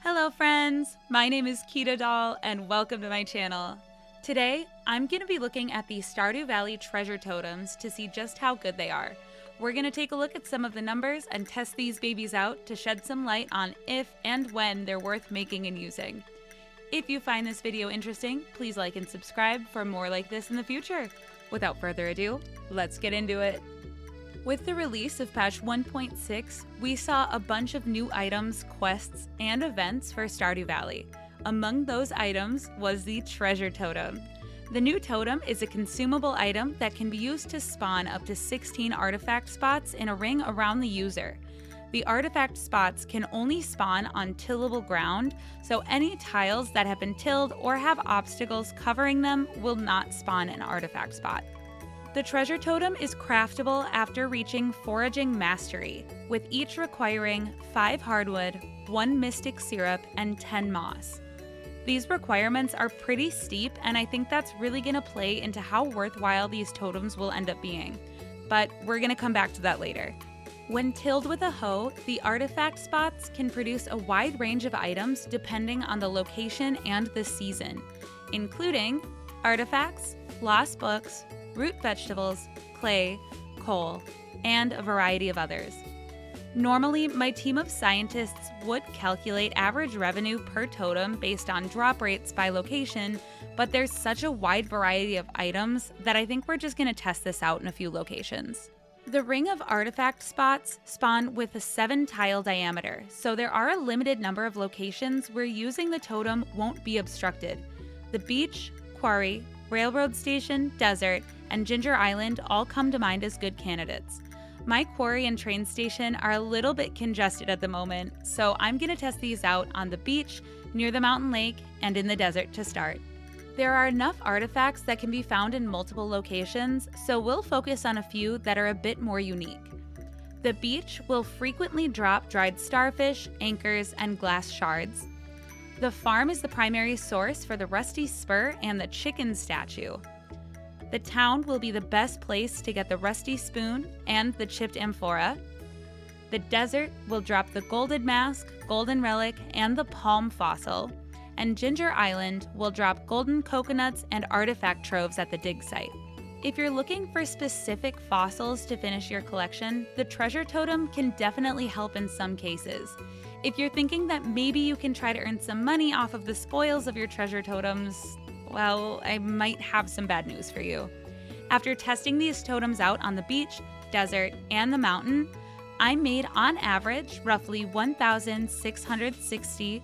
Hello friends, my name is KitaDollx and welcome to my channel. Today, I'm going to be looking at the Stardew Valley Treasure Totems to see just how good they are. We're going to take a look at some of the numbers and test these babies out to shed some light on if and when they're worth making and using. If you find this video interesting, please like and subscribe for more like this in the future. Without further ado, let's get into it. With the release of patch 1.6, we saw a bunch of new items, quests, and events for Stardew Valley. Among those items was the Treasure Totem. The new totem is a consumable item that can be used to spawn up to 16 artifact spots in a ring around the user. The artifact spots can only spawn on tillable ground, so any tiles that have been tilled or have obstacles covering them will not spawn an artifact spot. The Treasure Totem is craftable after reaching Foraging Mastery, with each requiring 5 hardwood, 1 mystic syrup, and 10 moss. These requirements are pretty steep, and I think that's really going to play into how worthwhile these totems will end up being. But we're going to come back to that later. When tilled with a hoe, the artifact spots can produce a wide range of items depending on the location and the season, including artifacts, lost books, root vegetables, clay, coal, and a variety of others. Normally, my team of scientists would calculate average revenue per totem based on drop rates by location, but there's such a wide variety of items that I think we're just going to test this out in a few locations. The ring of artifact spots spawn with a 7-tile diameter, so there are a limited number of locations where using the totem won't be obstructed. The beach, quarry, railroad station, desert, and Ginger Island all come to mind as good candidates. My quarry and train station are a little bit congested at the moment, so I'm going to test these out on the beach, near the mountain lake, and in the desert to start. There are enough artifacts that can be found in multiple locations, so we'll focus on a few that are a bit more unique. The beach will frequently drop dried starfish, anchors, and glass shards. The farm is the primary source for the rusty spur and the chicken statue. The town will be the best place to get the rusty spoon and the chipped amphora. The desert will drop the golden mask, golden relic, and the palm fossil. And Ginger Island will drop golden coconuts and artifact troves at the dig site. If you're looking for specific fossils to finish your collection, the Treasure Totem can definitely help in some cases. If you're thinking that maybe you can try to earn some money off of the spoils of your Treasure Totems, well, I might have some bad news for you. After testing these totems out on the beach, desert, and the mountain, I made on average roughly 1,660,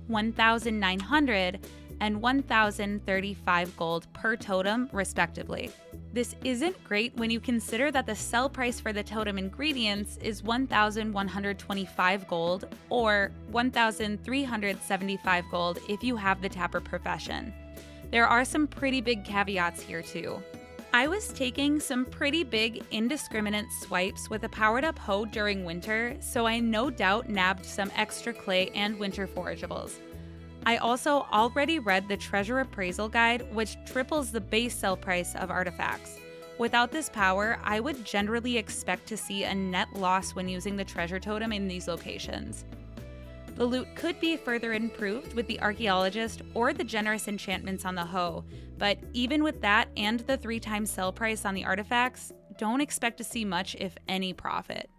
1,900, and 1,035 gold per totem, respectively. This isn't great when you consider that the sell price for the totem ingredients is 1,125 gold or 1,375 gold if you have the tapper profession. There are some pretty big caveats here too. I was taking some pretty big indiscriminate swipes with a powered up hoe during winter, so I no doubt nabbed some extra clay and winter forageables. I also already read the Treasure Appraisal Guide, which triples the base sell price of artifacts. Without this power, I would generally expect to see a net loss when using the Treasure Totem in these locations. The loot could be further improved with the Archaeologist or the generous enchantments on the hoe, but even with that and the 3x sell price on the artifacts, don't expect to see much if any profit.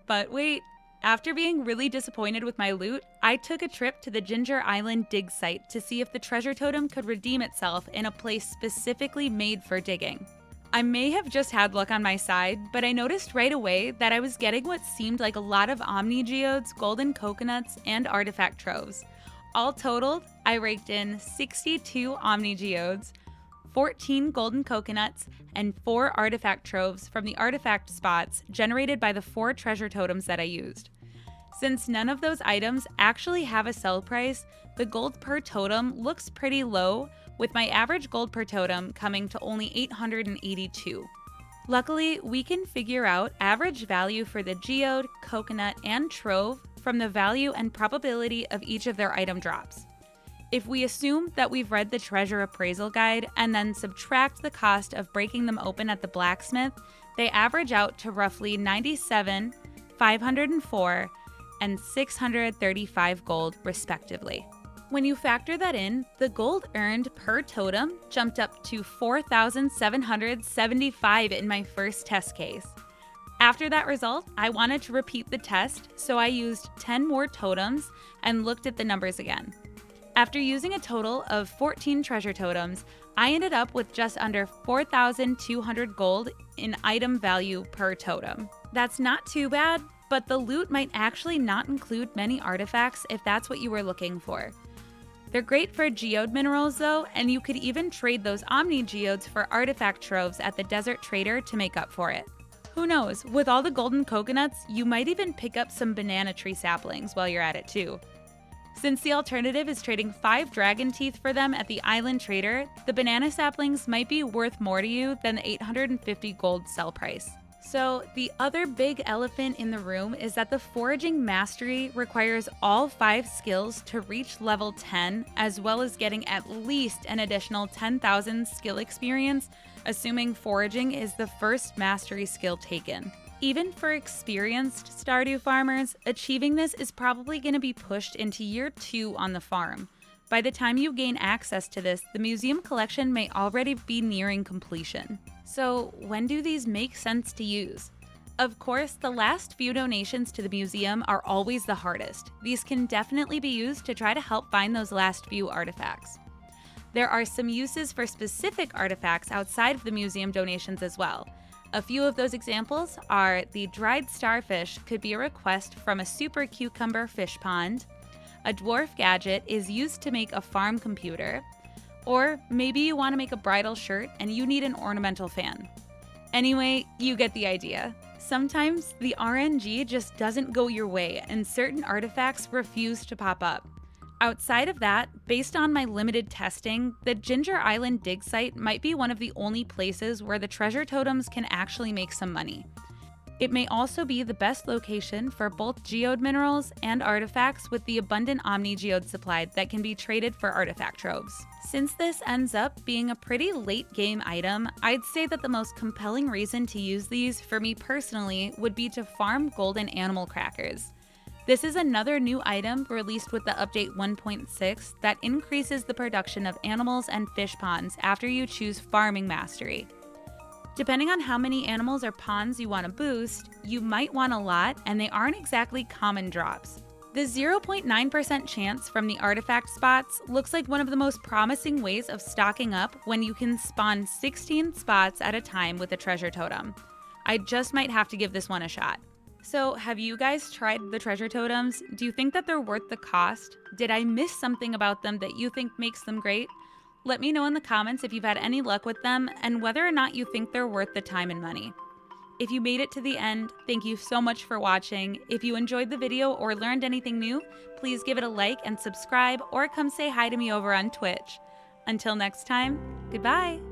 But wait, after being really disappointed with my loot, I took a trip to the Ginger Island dig site to see if the Treasure Totem could redeem itself in a place specifically made for digging. I may have just had luck on my side, but I noticed right away that I was getting what seemed like a lot of Omni Geodes, golden coconuts, and artifact troves. All totaled, I raked in 62 Omni Geodes, 14 golden coconuts, and 4 artifact troves from the artifact spots generated by the 4 treasure totems that I used. Since none of those items actually have a sell price, the gold per totem looks pretty low, with my average gold per totem coming to only 882. Luckily, we can figure out average value for the geode, coconut, and trove from the value and probability of each of their item drops. If we assume that we've read the Treasure Appraisal Guide and then subtract the cost of breaking them open at the blacksmith, they average out to roughly 97, 504, and 635 gold, respectively. When you factor that in, the gold earned per totem jumped up to 4,775 in my first test case. After that result, I wanted to repeat the test, so I used 10 more totems and looked at the numbers again. After using a total of 14 treasure totems, I ended up with just under 4,200 gold in item value per totem. That's not too bad, but the loot might actually not include many artifacts if that's what you were looking for. They're great for geode minerals though, and you could even trade those Omni geodes for artifact troves at the desert trader to make up for it. Who knows, with all the golden coconuts, you might even pick up some banana tree saplings while you're at it too. Since the alternative is trading 5 dragon teeth for them at the island trader, the banana saplings might be worth more to you than the 850 gold sell price. So the other big elephant in the room is that the foraging mastery requires all 5 skills to reach level 10, as well as getting at least an additional 10,000 skill experience, assuming foraging is the first mastery skill taken. Even for experienced Stardew farmers, achieving this is probably going to be pushed into year 2 on the farm. By the time you gain access to this, the museum collection may already be nearing completion. So when do these make sense to use? Of course, the last few donations to the museum are always the hardest. These can definitely be used to try to help find those last few artifacts. There are some uses for specific artifacts outside of the museum donations as well. A few of those examples are the dried starfish could be a request from a super cucumber fish pond, a dwarf gadget is used to make a farm computer, or maybe you want to make a bridal shirt and you need an ornamental fan. Anyway, you get the idea. Sometimes the RNG just doesn't go your way and certain artifacts refuse to pop up. Outside of that, based on my limited testing, the Ginger Island dig site might be one of the only places where the treasure totems can actually make some money. It may also be the best location for both geode minerals and artifacts with the abundant Omni geode supply that can be traded for artifact troves. Since this ends up being a pretty late game item, I'd say that the most compelling reason to use these for me personally would be to farm golden animal crackers. This is another new item released with the update 1.6 that increases the production of animals and fish ponds after you choose farming mastery. Depending on how many animals or ponds you want to boost, you might want a lot, and they aren't exactly common drops. The 0.9% chance from the artifact spots looks like one of the most promising ways of stocking up when you can spawn 16 spots at a time with a treasure totem. I just might have to give this one a shot. So have you guys tried the treasure totems? Do you think that they're worth the cost? Did I miss something about them that you think makes them great? Let me know in the comments if you've had any luck with them and whether or not you think they're worth the time and money. If you made it to the end, thank you so much for watching. If you enjoyed the video or learned anything new, please give it a like and subscribe or come say hi to me over on Twitch. Until next time, goodbye!